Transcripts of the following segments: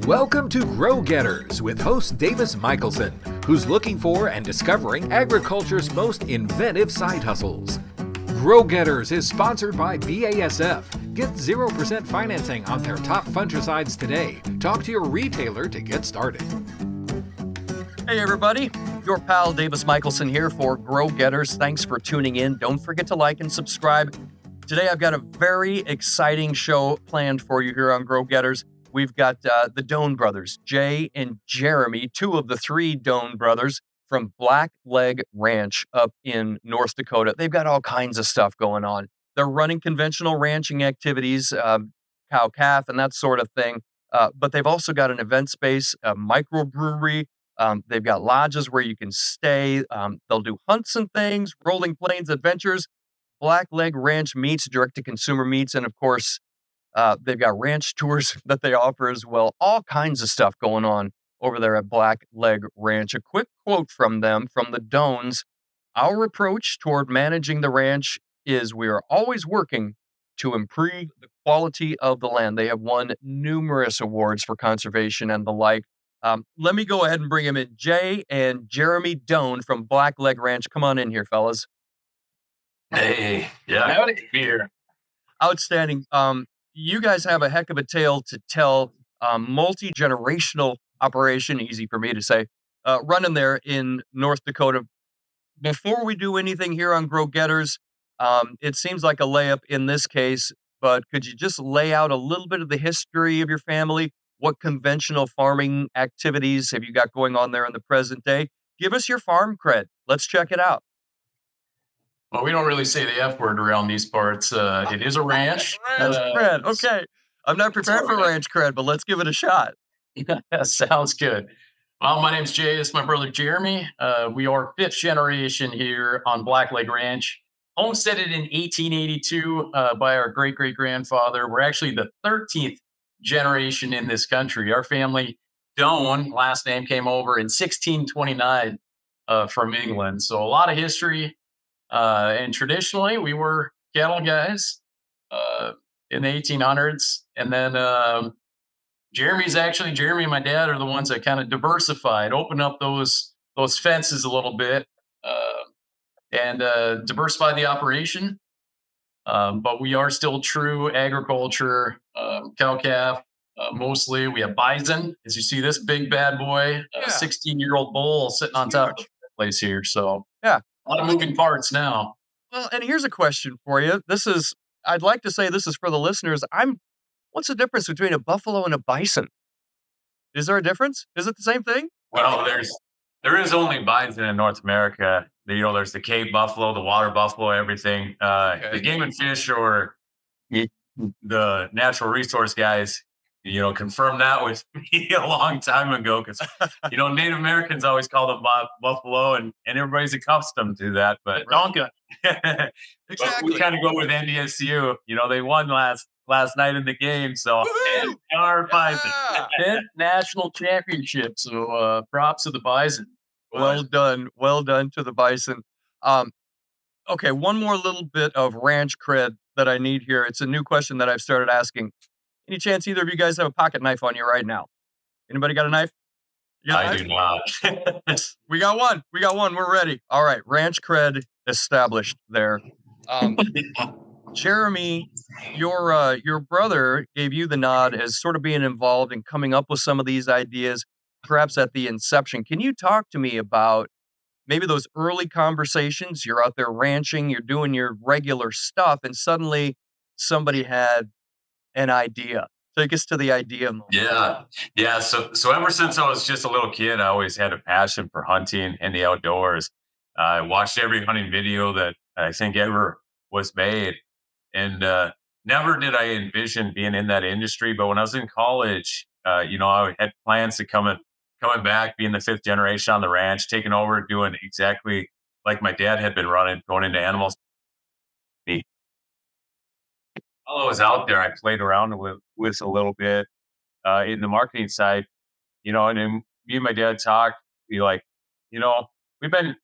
Welcome to Grow Getters with host Davis Michaelsen, who's looking for and discovering agriculture's most inventive side hustles. Grow Getters is sponsored by BASF. Get 0% financing on their top fungicides today. Talk to your retailer to get started. Hey everybody, your pal Davis Michaelsen here for Grow Getters. Thanks for tuning in. Don't forget to like and subscribe. Today I've got a very exciting show planned for you here on Grow Getters. We've got the Doan brothers, Jay and Jeremy, two of the three Doan brothers from Black Ranch up in North Dakota. They've got all kinds of stuff going on. They're running conventional ranching activities, cow-calf and that sort of thing. But they've also got an event space, a micro-brewery. They've got lodges where you can stay. They'll do hunts and things, rolling plains adventures, Black Ranch meats, direct-to-consumer meats, and of course, they've got ranch tours that they offer as well. All kinds of stuff going on over there at Black Ranch. A quick quote from them, from the Doans. Our approach toward managing the ranch is we are always working to improve the quality of the land. They have won numerous awards for conservation and the like. Let me go ahead and bring them in. Jay and Jeremy Doan from Black Ranch. Come on in here, fellas. Hey, yeah, howdy. Be here. Outstanding. You guys have a heck of a tale to tell. Multi-generational operation, easy for me to say, running there in North Dakota. Before we do anything here on Grow Getters, it seems like a layup in this case, but could you just lay out a little bit of the history of your family? What conventional farming activities have you got going on there in the present day? Give us your farm cred. Let's check it out. Well, we don't really say the F word around these parts. It is a ranch. Ranch cred. Okay. I'm not prepared for ranch cred, but let's give it a shot. Sounds good. Well, my name's Jay. This is my brother Jeremy. We are fifth generation here on Black Ranch. Homesteaded in 1882 by our great-great-grandfather. We're actually the 13th generation in this country. Our family, Doan, last name, came over in 1629 from England. So a lot of history. And traditionally, we were cattle guys in the 1800s. And then Jeremy and my dad are the ones that kind of diversified, opened up those fences a little bit and diversified the operation. But we are still true agriculture, cow-calf. Mostly, we have bison. As you see, this big bad boy, 16-year-old bull sitting on top of the place here. So, yeah. A lot of moving parts now. Well, and here's a question for you. I'd like to say this is for the listeners. What's the difference between a buffalo and a bison? Is there a difference? Is it the same thing? Well, there is only bison in North America. There's the Cape buffalo, the water buffalo, everything. The game and fish or the natural resource guys, confirmed that with me a long time ago because, Native Americans always call them buffalo and everybody's accustomed to that. But Donka. Exactly. But we kind of go with NDSU. They won last night in the game. So, our bison. 10th national championship. So, props to the bison. Well done. Well done to the bison. Okay, one more little bit of ranch cred that I need here. It's a new question that I've started asking. Any chance either of you guys have a pocket knife on you right now? Anybody got a knife? I do not. We got one. We're ready. All right. Ranch cred established there. Jeremy, your brother gave you the nod as sort of being involved in coming up with some of these ideas, perhaps at the inception. Can you talk to me about maybe those early conversations? You're out there ranching, you're doing your regular stuff, and suddenly somebody had an idea. Take us to the idea moment. Yeah. So ever since I was just a little kid, I always had a passion for hunting and the outdoors. I watched every hunting video that I think ever was made, and never did I envision being in that industry. But when I was in college, I had plans to coming back, being the fifth generation on the ranch, taking over, doing exactly like my dad had been running, going into animals. While I was out there, I played around with a little bit in the marketing side, and then me and my dad talked. We've been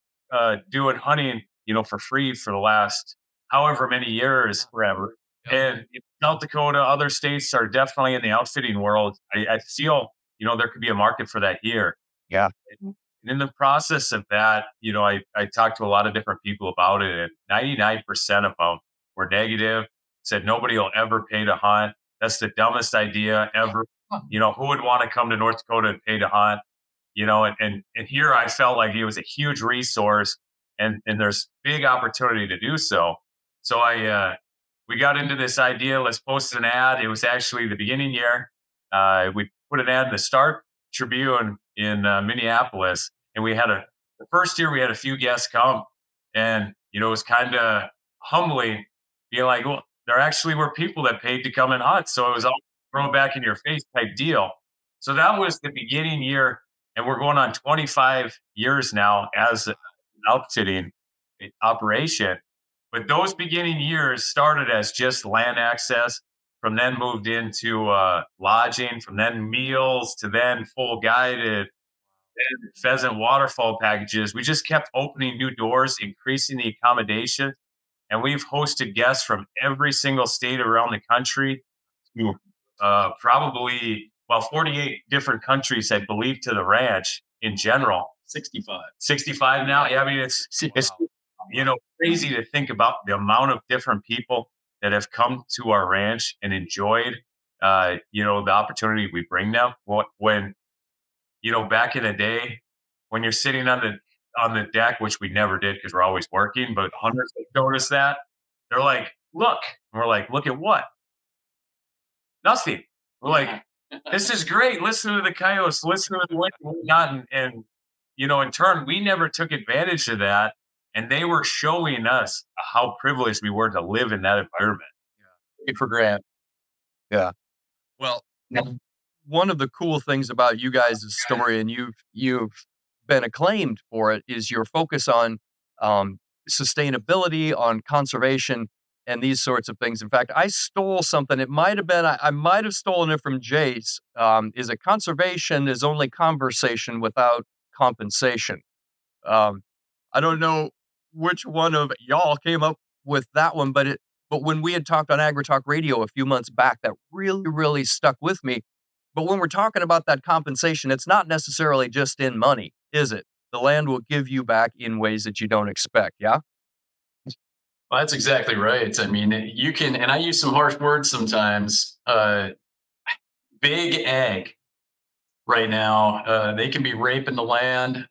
doing hunting, for free for the last however many years, forever. And South Dakota, other states are definitely in the outfitting world. I feel, there could be a market for that here. Yeah. And in the process of that, I talked to a lot of different people about it, and 99% of them were negative, said nobody will ever pay to hunt. That's the dumbest idea ever. Who would want to come to North Dakota and pay to hunt? And here I felt like it was a huge resource, and there's big opportunity to do so. So we got into this idea. Let's post an ad. It was actually the beginning year. We put an ad in the Star Tribune in Minneapolis, and the first year we had a few guests come, and it was kind of humbling, being like, well, there actually were people that paid to come and hunt. So it was all throw back in your face type deal. So that was the beginning year, and we're going on 25 years now as an outfitting operation. But those beginning years started as just land access, from then moved into lodging, from then meals to then full guided, then pheasant waterfall packages. We just kept opening new doors, increasing the accommodation. And we've hosted guests from every single state around the country to probably, 48 different countries, I believe, to the ranch in general. 65 now. Yeah, I mean, it's crazy to think about the amount of different people that have come to our ranch and enjoyed, the opportunity we bring them. When, back in the day, when you're sitting on the deck, which we never did because we're always working, but hunters notice that. They're like, look. And we're like, look at what? Nothing. We're like, this is great. Listen to the coyotes, listen to the wind and whatnot. And in turn, we never took advantage of that. And they were showing us how privileged we were to live in that environment. Take it for granted. Yeah. Well, one of the cool things about you guys' story, and you've been acclaimed for it, is your focus on sustainability, on conservation, and these sorts of things. In fact, I stole something. It might have been, I might have stolen it from Jayce. Is a conservation is only conversation without compensation. I don't know which one of y'all came up with that one, but when we had talked on AgriTalk Radio a few months back, that really, really stuck with me. But when we're talking about that compensation, it's not necessarily just in money, is it? The land will give you back in ways that you don't expect, yeah? Well, that's exactly right. I mean, you can, and I use some harsh words sometimes, big ag right now, they can be raping the land,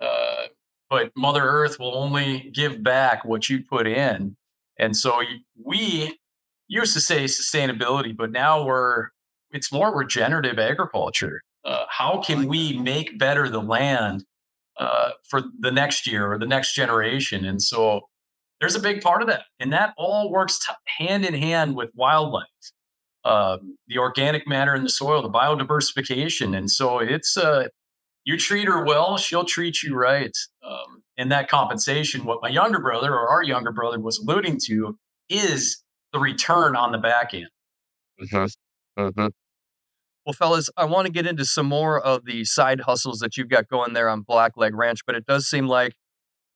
but Mother Earth will only give back what you put in. And so we used to say sustainability, but now it's more regenerative agriculture. How can we make better the land for the next year or the next generation? And so there's a big part of that. And that all works hand in hand with wildlife, the organic matter in the soil, the biodiversification. And so it's you treat her well, she'll treat you right. And that compensation, what my younger brother or our younger brother was alluding to, is the return on the back end. Mm-hmm. Mm-hmm. Well, fellas, I want to get into some more of the side hustles that you've got going there on Blackleg Ranch, but it does seem like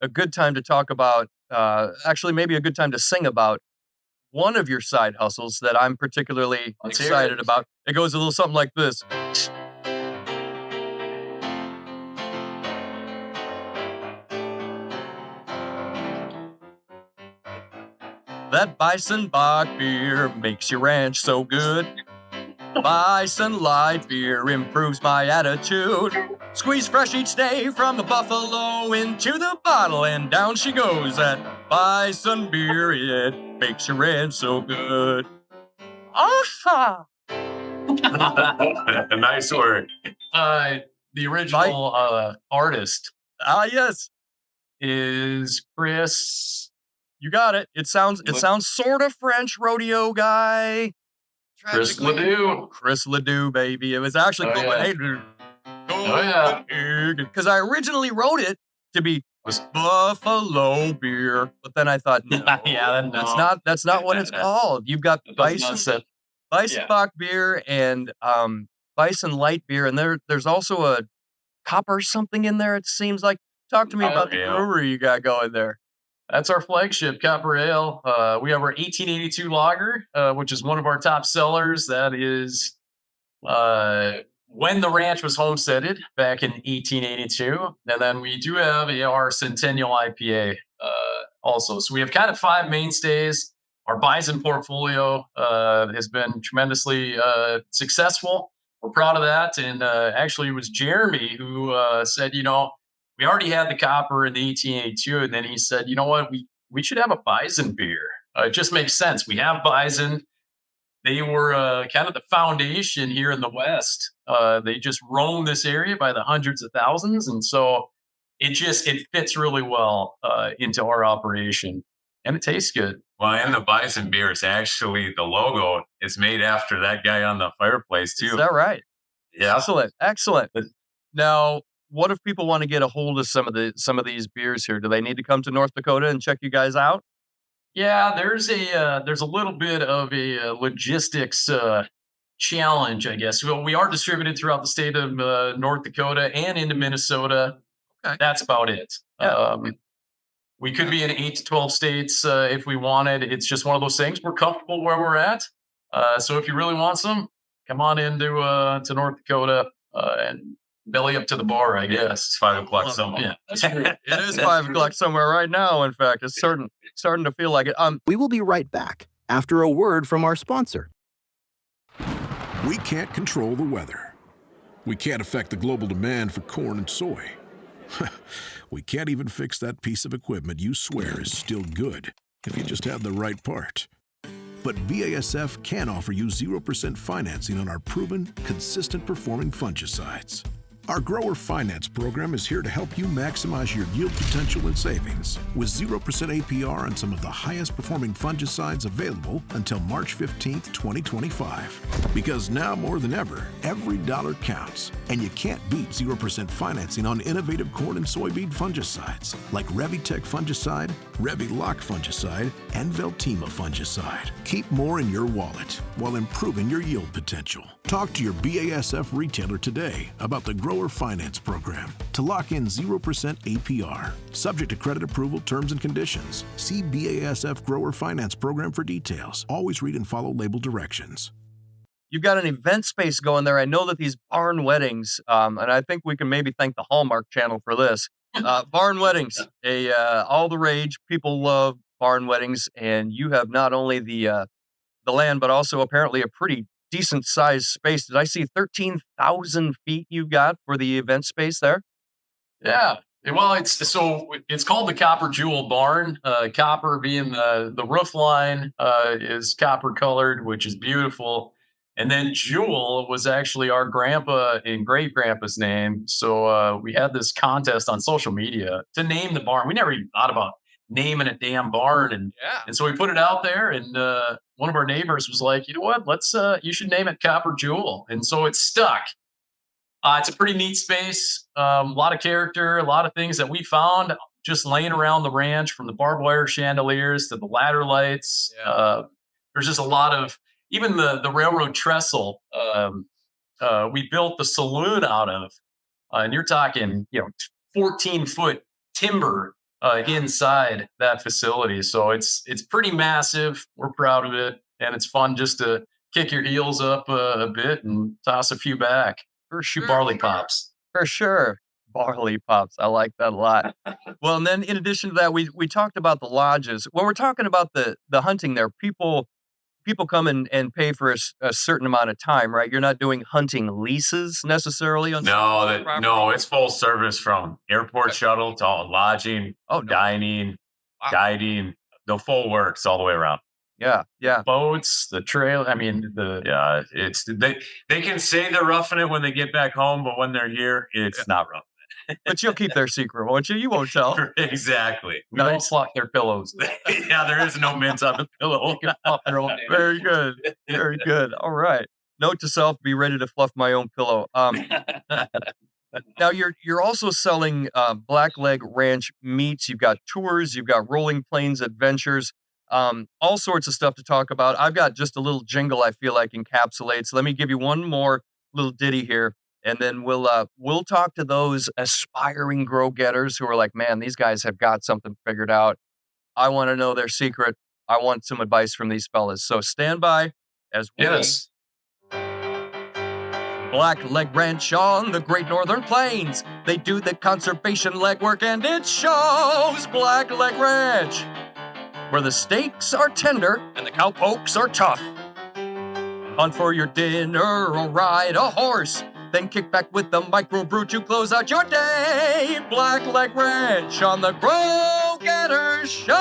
a good time to talk about, actually maybe a good time to sing about one of your side hustles that I'm particularly excited about. It goes a little something like this. That bison bock beer makes your ranch so good. Bison light beer improves my attitude. Squeeze fresh each day from the buffalo into the bottle, and down she goes. That bison beer, it makes your ranch so good. Aha! A nice word. The original artist. Yes. Is Chris. You got it. It sounds sort of French, rodeo guy. Chris Ledoux. Chris Ledoux, baby. It was actually Copenhagen. Because I originally wrote it to be buffalo beer, but then I thought, no, that's not what it's called. You've got bison bock beer and bison light beer, and there's also a copper something in there. It seems like. Talk to me about the brewery you got going there. That's our flagship, Copper Ale. We have our 1882 lager, which is one of our top sellers. That is one when the ranch was homesteaded back in 1882. And then we do have our Centennial IPA also. So we have kind of 5 mainstays. Our bison portfolio has been tremendously successful. We're proud of that. And actually, it was Jeremy who said, we already had the copper in the 1882. And then he said, you know what, we should have a bison beer. It just makes sense. We have bison. They were kind of the foundation here in the West. They just roam this area by the hundreds of thousands. And so it fits really well into our operation. And it tastes good. Well, and the bison beer is actually, the logo is made after that guy on the fireplace too. Is that right? Yeah. Excellent. Now, what if people want to get a hold of some of these beers here? Do they need to come to North Dakota and check you guys out? Yeah, there's a little bit of a logistics challenge, I guess. Well, we are distributed throughout the state of North Dakota and into Minnesota. Okay. That's about it. Yeah. We could be in 8 to 12 states if we wanted. It's just one of those things. We're comfortable where we're at. So if you really want some, come on into to North Dakota and belly up to the bar, I guess. It's 5 o'clock somewhere. Yeah, that's true. It is 5 o'clock somewhere right now. In fact, it's starting to feel like it. We will be right back after a word from our sponsor. We can't control the weather. We can't affect the global demand for corn and soy. We can't even fix that piece of equipment you swear is still good if you just have the right part. But BASF can offer you 0% financing on our proven, consistent performing fungicides. Our grower finance program is here to help you maximize your yield potential and savings with 0% APR on some of the highest performing fungicides available until March 15th, 2025. Because now more than ever, every dollar counts, and you can't beat 0% financing on innovative corn and soybean fungicides like Revitech fungicide, Revilock fungicide, and Veltima fungicide. Keep more in your wallet while improving your yield potential. Talk to your BASF retailer today about the Grower Finance Program to lock in 0% APR. Subject to credit approval, terms, and conditions. See BASF Grower Finance Program for details. Always read and follow label directions. You've got an event space going there. I know that these barn weddings, and I think we can maybe thank the Hallmark Channel for this. Barn weddings, all the rage. People love barn weddings, and you have not only the land, but also apparently a pretty decent sized space. Did I see 13,000 feet you got for the event space there? Yeah. Well, it's called the Copper Jewel Barn. Copper being the roof line is copper colored, which is beautiful. And then Jewel was actually our grandpa and great grandpa's name. So we had this contest on social media to name the barn. We never even thought about naming a damn barn. And so we put it out there, and one of our neighbors was like, you know what, you should name it Copper Jewel. And so it's stuck. It's a pretty neat space, a lot of character, a lot of things that we found just laying around the ranch, from the barbed wire chandeliers to the ladder lights. There's just a lot of, even the railroad trestle we built the saloon out of, and you're talking, 14-foot timber inside that facility. So it's pretty massive. We're proud of it, and it's fun just to kick your heels up a bit and toss a few back. For sure. Barley pops. For sure. Barley pops. I like that a lot. Well, and then in addition to that, we talked about the lodges. When we're talking about the hunting there, people come and pay for a certain amount of time, right? You're not doing hunting leases necessarily on No, it's full service from airport shuttle to all lodging, dining, guiding, the full works all the way around. Yeah. Boats, the trail. I mean, it's they can say they're roughing it when they get back home, but when they're here, it's not rough. But you'll keep their secret, won't you? You won't tell. Exactly. We don't flop their pillows. Yeah, there is no mint on the pillow. You can flop their own. Very good. Very good. All right. Note to self: be ready to fluff my own pillow. Now you're also selling Blackleg Ranch meats. You've got tours. You've got Rolling Plains adventures. All sorts of stuff to talk about. I've got just a little jingle I feel like encapsulates. Let me give you one more little ditty here, and then we'll talk to those aspiring grow-getters who are like, man, these guys have got something figured out. I want to know their secret. I want some advice from these fellas. So stand by as we... Yes. Black Leg Ranch on the Great Northern Plains. They do the conservation legwork and it shows. Black Leg Ranch, where the steaks are tender and the cowpokes are tough. Hunt for your dinner or ride a horse, then kick back with the micro-brew to close out your day. Black Leg Ranch on the Grow Getters Show.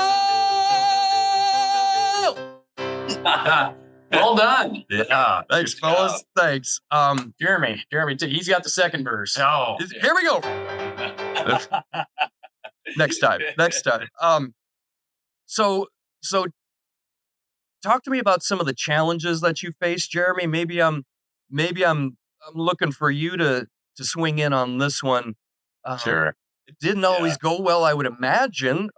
Well done. Yeah. Thanks, good fellas. job. Thanks. Jeremy, he's got the second verse. No. Here we go. Next time. So talk to me about some of the challenges that you faced, Jeremy. Maybe I'm looking for you to swing in on this one. Sure. It didn't always go well, I would imagine.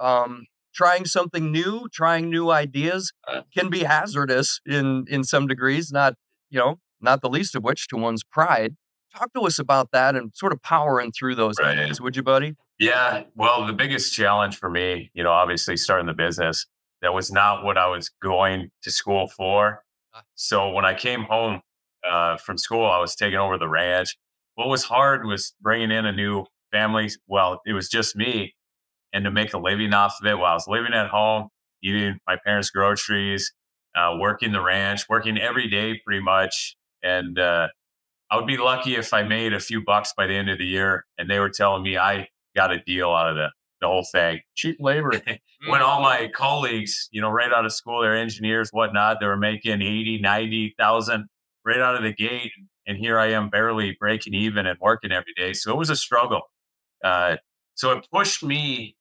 Trying something new, trying new ideas can be hazardous in some degrees, not the least of which to one's pride. Talk to us about that and sort of powering through those things, would you, buddy? Yeah. Well, the biggest challenge for me, obviously starting the business, that was not what I was going to school for. So when I came home from school, I was taking over the ranch. What was hard was bringing in a new family. Well, it was just me, and to make a living off of it while I was living at home, eating my parents' groceries, working the ranch, working every day pretty much. And I would be lucky if I made a few bucks by the end of the year. And they were telling me I got a deal out of the whole thing. Cheap labor. When all my colleagues, right out of school, they're engineers, whatnot, they were making 80, 90,000 right out of the gate. And here I am barely breaking even and working every day. So it was a struggle. So it pushed me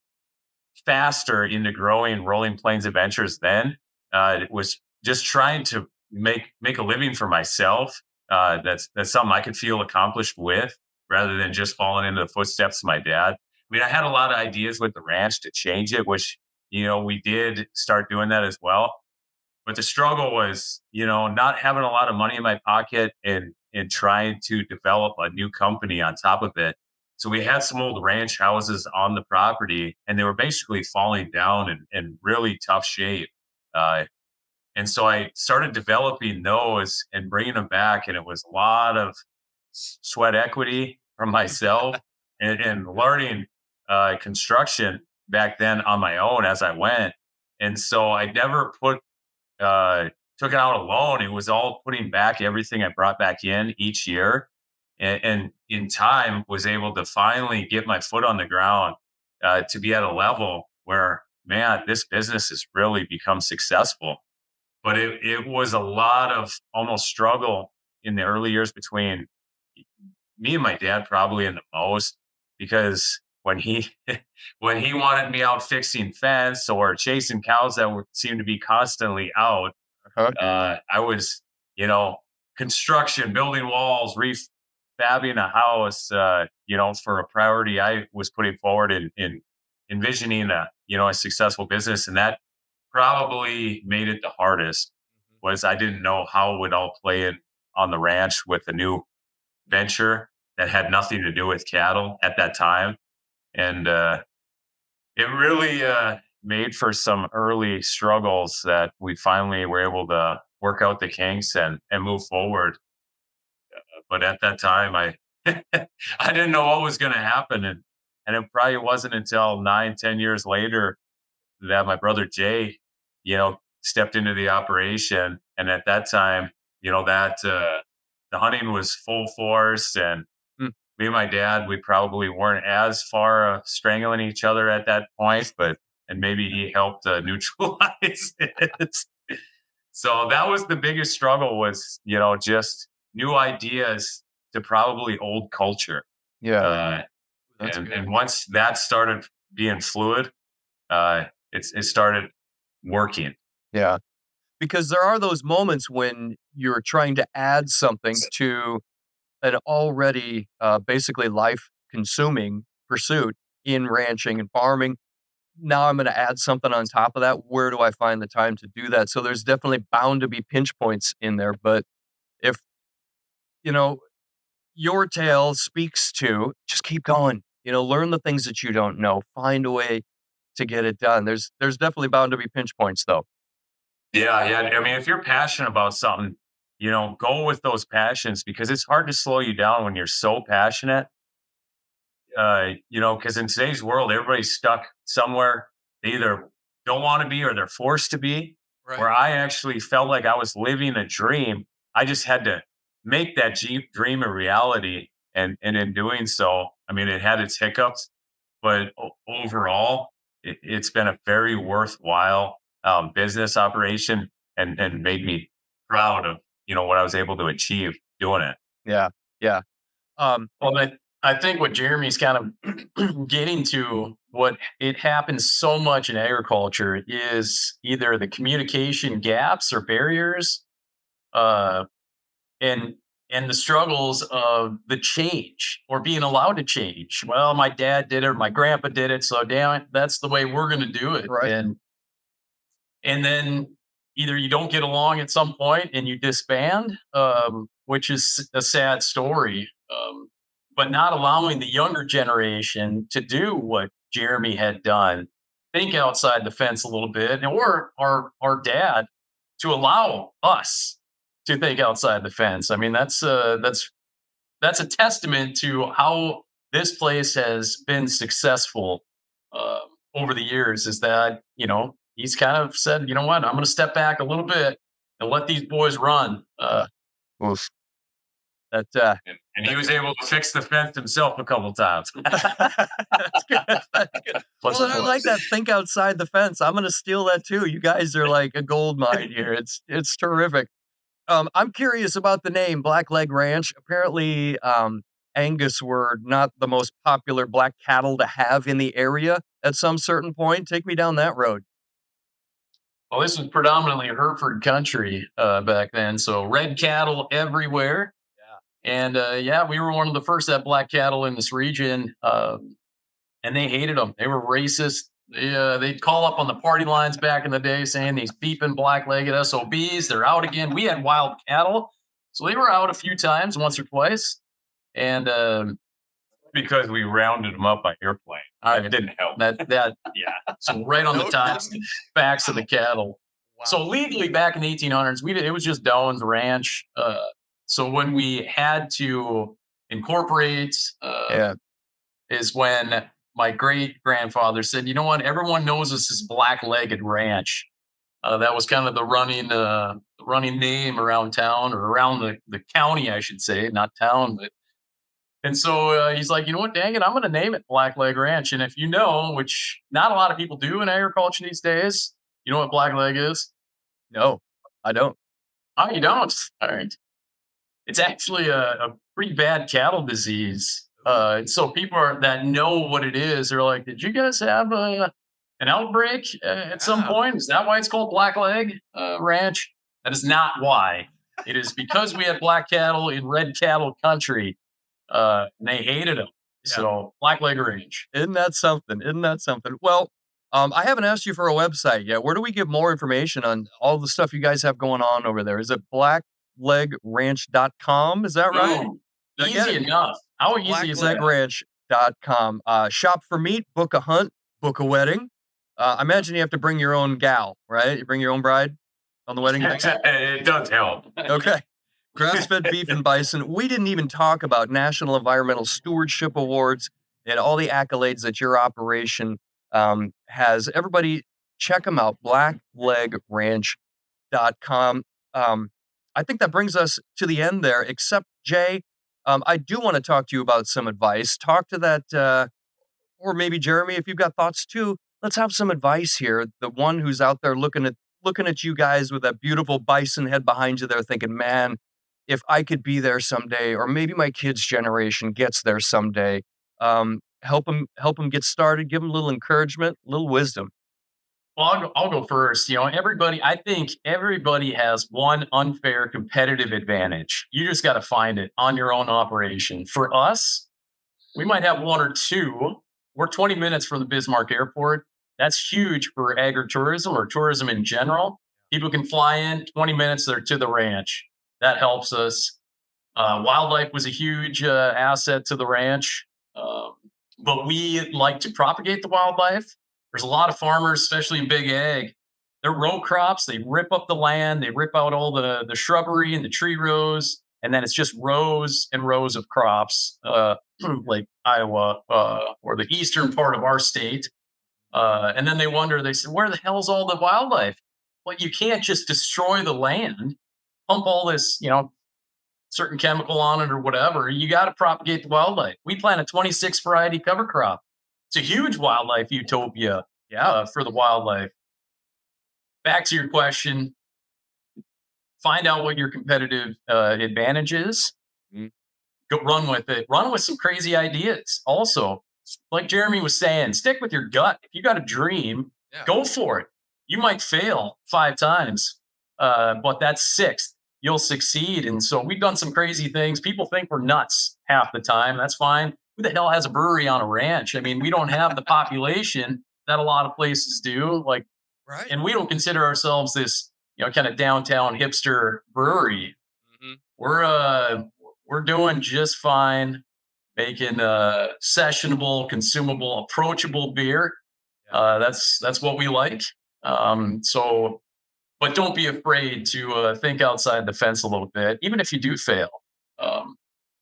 faster into growing Rolling Plains Adventures then. It was just trying to make a living for myself. That's something I could feel accomplished with, rather than just falling into the footsteps of my dad. I mean, I had a lot of ideas with the ranch to change it, which, we did start doing that as well. But the struggle was, not having a lot of money in my pocket and trying to develop a new company on top of it. So we had some old ranch houses on the property, and they were basically falling down in really tough shape. And so I started developing those and bringing them back. And it was a lot of sweat equity from myself and learning construction back then on my own as I went. And so I never took it out alone. It was all putting back everything I brought back in each year. And in time was able to finally get my foot on the ground to be at a level where, man, this business has really become successful. But it was a lot of almost struggle in the early years between me and my dad, probably in the most, because when he wanted me out fixing fence or chasing cows that seemed to be constantly out, I was, construction, building walls, refabbing a house, for a priority I was putting forward in envisioning a successful business. And that probably made it the hardest. Was I didn't know how it would all play in on the ranch with a new venture that had nothing to do with cattle at that time. And it really made for some early struggles that we finally were able to work out the kinks and move forward. But at that time, I I didn't know what was going to happen. And it probably wasn't until 9-10 years later that my brother Jay, stepped into the operation. And at that time, that the hunting was full force. And me and my dad, we probably weren't as far strangling each other at that point, and maybe he helped neutralize it. So that was the biggest struggle, was, just new ideas to probably old culture. Yeah. And once that started being fluid, it started working. Yeah. Because there are those moments when you're trying to add something to an already basically life-consuming pursuit in ranching and farming. Now I'm going to add something on top of that. Where do I find the time to do that? So there's definitely bound to be pinch points in there. But if, your tale speaks to, just keep going. Learn the things that you don't know. Find a way to get it done. There's definitely bound to be pinch points, though. Yeah. I mean, if you're passionate about something, go with those passions, because it's hard to slow you down when you're so passionate. Because in today's world, everybody's stuck somewhere. They either don't want to be or they're forced to be. Right. Where I actually felt like I was living a dream. I just had to make that dream a reality. And in doing so, I mean, it had its hiccups, but overall, it's been a very worthwhile business operation, and made me proud of what I was able to achieve doing it. Yeah. Yeah. Well, I think what Jeremy's kind of getting to, what it happens so much in agriculture, is either the communication gaps or barriers, and the struggles of the change or being allowed to change. Well, my dad did it, or my grandpa did it, so damn it, that's the way we're going to do it. Right. And then either you don't get along at some point and you disband, which is a sad story. But not allowing the younger generation to do what Jeremy had done, think outside the fence a little bit, or our dad to allow us to think outside the fence. I mean, that's a testament to how this place has been successful over the years. Is that he's kind of said, you know what, I'm going to step back a little bit and let these boys run. Oof. And he was able to fix the fence himself a couple times. That's good. That's good. Well, I like that. Think outside the fence. I'm going to steal that too. You guys are like a gold mine here. It's terrific. I'm curious about the name Black Leg Ranch. Apparently, Angus were not the most popular black cattle to have in the area at some certain point. Take me down that road. Well, this was predominantly Hereford country back then, so red cattle everywhere. And we were one of the first that black cattle in this region, and they hated them. They were racist. They'd call up on the party lines back in the day saying these beeping black-legged SOBs, they're out again. We had wild cattle, so they were out a few times, once or twice. And because we rounded them up by airplane. It didn't help. So right on the tops, backs of the cattle. Wow. So legally back in the 1800s, it was just Doan's ranch. So when we had to incorporate, is when my great grandfather said, "You know what? Everyone knows this is Black-Legged Ranch." That was kind of the running name around town, or around the county, I should say, not town. And so he's like, "You know what? Dang it, I'm going to name it Black Leg Ranch." And if you know, which not a lot of people do in agriculture these days, you know what blackleg is? No, I don't. Oh, you don't? All right. It's actually a pretty bad cattle disease. And so people that know what it is, they're like, "Did you guys have an outbreak at some point? Is that why it's called Black Leg Ranch?" That is not why. It is because we had black cattle in red cattle country, and they hated them. Yeah. So Black Leg Ranch. Isn't that something? Well, I haven't asked you for a website yet. Where do we get more information on all the stuff you guys have going on over there? Is it blacklegranch.com? Is that right? Ooh, easy enough. How easy is that? Blacklegranch.com. Shop for meat, book a hunt, book a wedding. I imagine you have to bring your own gal, right? You bring your own bride on the wedding day? It does help. Okay. Grass-fed beef and bison. We didn't even talk about National Environmental Stewardship Awards and all the accolades that your operation has. Everybody, check them out, blacklegranch.com. I think that brings us to the end there, except, Jay, I do want to talk to you about some advice. Talk to that, or maybe Jeremy, if you've got thoughts too. Let's have some advice here. The one who's out there looking at you guys with that beautiful bison head behind you there thinking, man, if I could be there someday, or maybe my kid's generation gets there someday, help them get started, give them a little encouragement, a little wisdom. Well, I'll go first. I think everybody has one unfair competitive advantage. You just got to find it on your own operation. For us, we might have one or two. We're 20 minutes from the Bismarck Airport. That's huge for agritourism or tourism in general. People can fly in 20 minutes, they're to the ranch. That helps us. Wildlife was a huge asset to the ranch, but we like to propagate the wildlife. There's a lot of farmers, especially in big ag, They're row crops. They rip up the land. They rip out all the shrubbery and the tree rows. And then it's just rows and rows of crops, like Iowa or the eastern part of our state. And then they said, where the hell's all the wildlife? Well, you can't just destroy the land, pump all this, certain chemical on it or whatever. You got to propagate the wildlife. We plant a 26 variety cover crop. It's a huge wildlife utopia for the wildlife. Back to your question, find out what your competitive advantage is. Go run with it. Run with some crazy ideas. Also, like Jeremy was saying, stick with your gut. If you got a dream, go for it. You might fail 5 times, but that's 6th. You'll succeed. And so we've done some crazy things. People think we're nuts half the time. That's fine. Who the hell has a brewery on a ranch? I mean, we don't have the population that a lot of places do. Right. And we don't consider ourselves this, kind of downtown hipster brewery. Mm-hmm. We're doing just fine, making sessionable, consumable, approachable beer. That's what we like. But don't be afraid to think outside the fence a little bit, even if you do fail.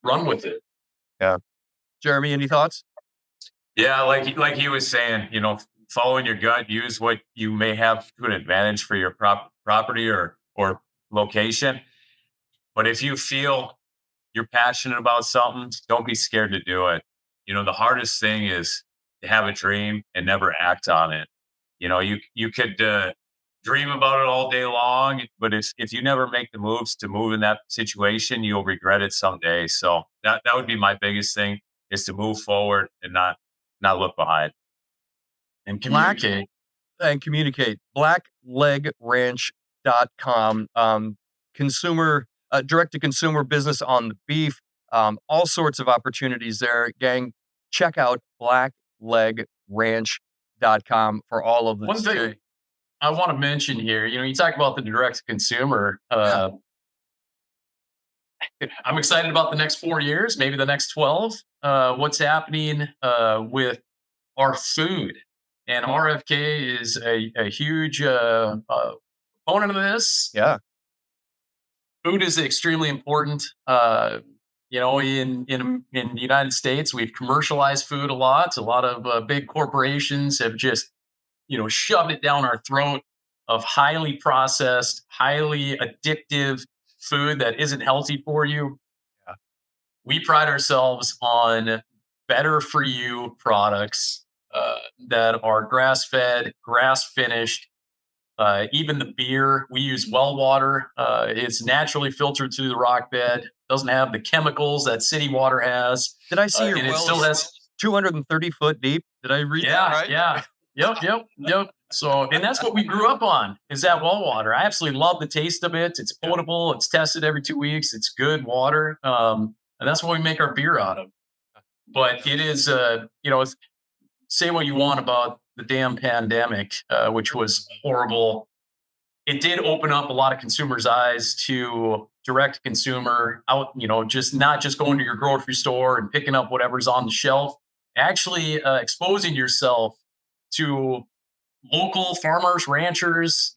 Run with it. Yeah. Jeremy, any thoughts? Yeah, like he was saying, following your gut, use what you may have to an advantage for your property or location. But if you feel you're passionate about something, don't be scared to do it. The hardest thing is to have a dream and never act on it. You could dream about it all day long, but if you never make the moves to move in that situation, you'll regret it someday. So that would be my biggest thing, is to move forward and not look behind. And communicate. BlackLegRanch.com. Consumer, direct-to-consumer business on the beef. All sorts of opportunities there. Gang, check out BlackLegRanch.com for all of this. One thing I want to mention here, you talk about the direct-to-consumer. I'm excited about the next 4 years, maybe the next 12. What's happening with our food. And RFK is a huge opponent of this. Yeah. Food is extremely important. In the United States, we've commercialized food a lot. A lot of big corporations have just, shoved it down our throat of highly processed, highly addictive food that isn't healthy for you. Yeah. We pride ourselves on better for you products that are grass-fed, grass-finished. Even the beer, we use well water. It's naturally filtered through the rock bed. Doesn't have the chemicals that city water has. Did I see your well? It still has 230 foot deep. Did I read that right? Yeah. Yep. So, and that's what we grew up on, is that well water. I absolutely love the taste of it. It's potable. It's tested every 2 weeks. It's good water. And that's what we make our beer out of. But it is, say what you want about the damn pandemic, which was horrible. It did open up a lot of consumers' eyes to direct consumer out, just not just going to your grocery store and picking up whatever's on the shelf, actually exposing yourself to local farmers, ranchers,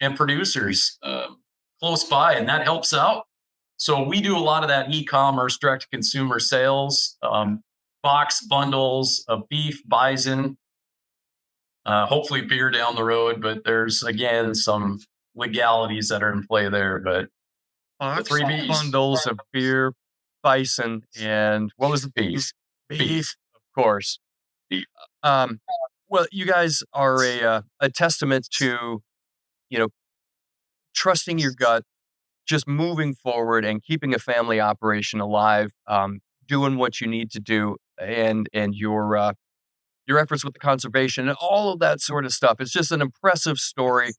and producers close by, and that helps out. So we do a lot of that e-commerce, direct-to-consumer sales, box bundles of beef, bison, hopefully beer down the road, but there's, again, some legalities that are in play there. But the 3 bundles of beer, bison, and what was the beef? Beef, of course. Beef. Well, you guys are a testament to, trusting your gut, just moving forward and keeping a family operation alive, doing what you need to do, and your efforts with the conservation and all of that sort of stuff. It's just an impressive story.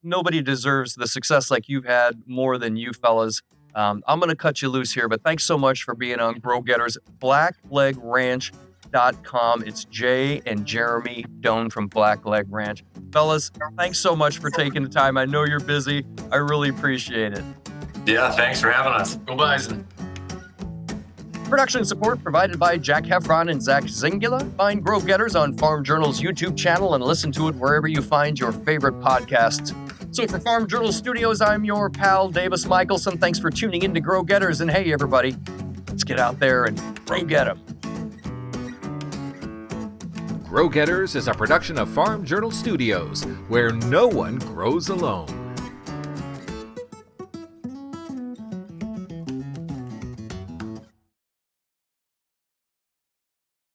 Nobody deserves the success like you've had more than you fellas. I'm going to cut you loose here, but thanks so much for being on Grow Getters. BlackLegRanch.com. It's Jay and Jeremy Doan from Black Leg Ranch. Fellas, thanks so much for taking the time. I know you're busy. I really appreciate it. Yeah, thanks for having us. Go Bison. Production support provided by Jack Heffron and Zach Zingula. Find Grow Getters on Farm Journal's YouTube channel and listen to it wherever you find your favorite podcasts. So for Farm Journal Studios, I'm your pal, Davis Michaelsen. Thanks for tuning in to Grow Getters. And hey, everybody, let's get out there and grow get 'em. Grow Getters is a production of Farm Journal Studios, where no one grows alone.